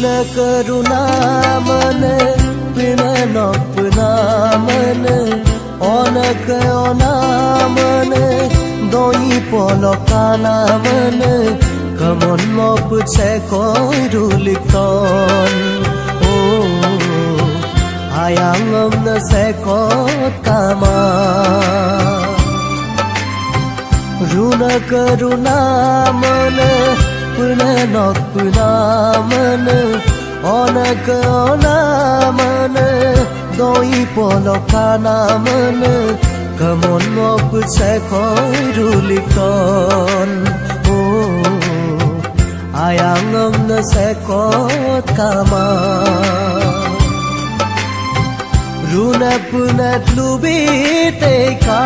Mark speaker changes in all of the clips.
Speaker 1: Kरुnaman Pinanopnaman Onaka onaman Doi polokanaman Kamon mop sekoirulikton Oh Ayangam na sekot kama Runa karunaman Pinanok pinaman Onaka onaman Doi polokanaman Kamon mop sekoirulikton Oh Ayangam na sekot kama Runa punat lubiteka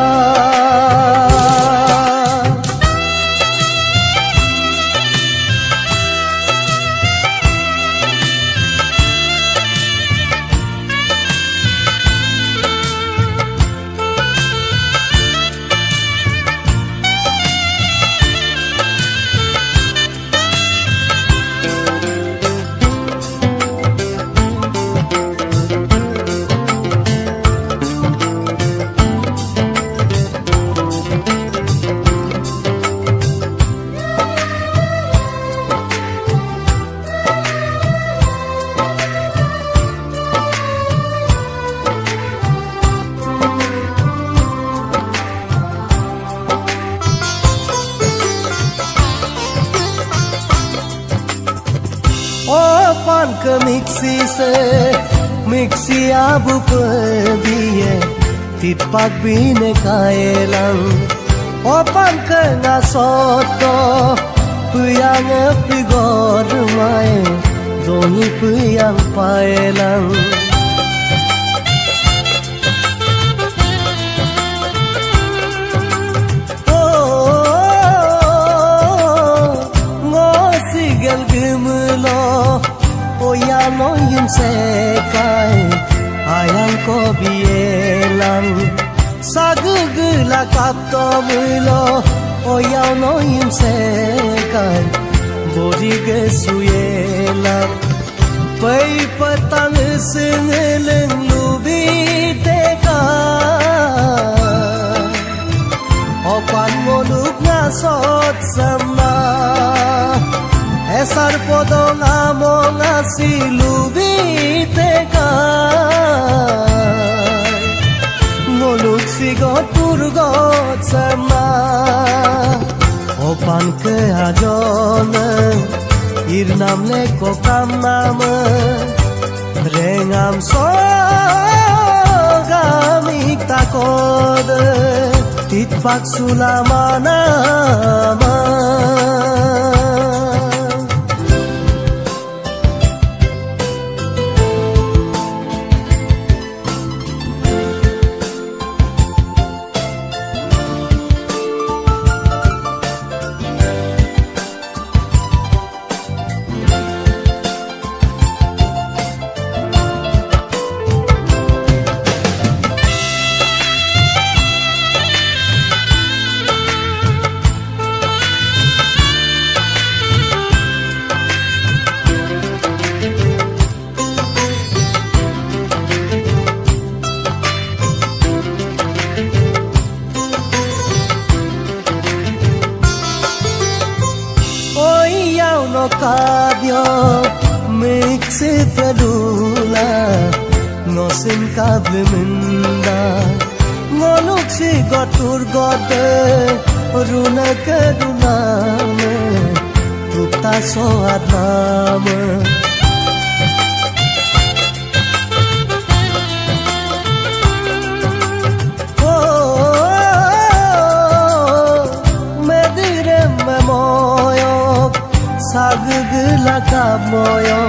Speaker 1: Pan ke mixi abu pediye tipak bine kaelang Opan ke ngasoto puyang pigor mai doni puyang paelang Ngosigel gimlo Oyano yun sekay Ayang ko bielang Sagugula kapto mulo Oyano yun sekay Bodige suyelang Pay patang singiling lubiteka Opan moluk ngasot sama Esar podong among asilubiteka Ngoluk sigot turgot sama Opan ke ajona Irnam leko kamnama Rengam sogamik takod Titpak sulamanama no cabio mixi pelula no sin cable minda no luxi gotur gote runa kaduna tukta so adnam Sagugula kamoyo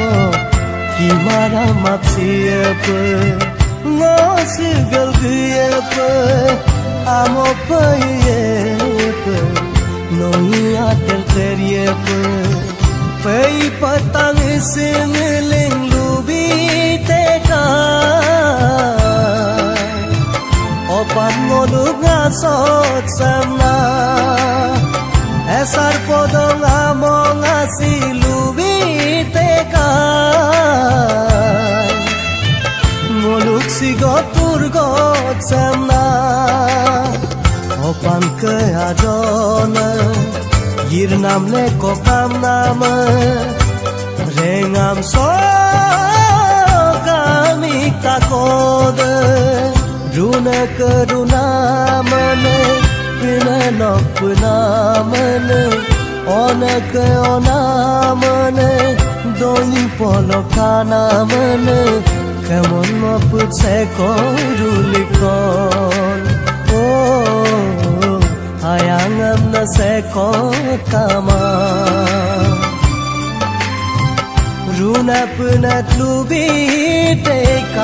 Speaker 1: Kimara mapsiyepe Ngosigal giyepe Amopayepe Noia terteryepe Pei patang singiling lubiteka Opan ngoluk ngasot sama Esar podong among asilubi tekan Muluk sigot turgot semna Opan ke adona Yirnam le kokam nama Rengam so kamik takode Runa keruna mane Pina nok pina mane Ona ke ona mane Doni polo kana mane Kemon maput seko rulikon Oh Hayangam na seko kama Runa punat lubi teka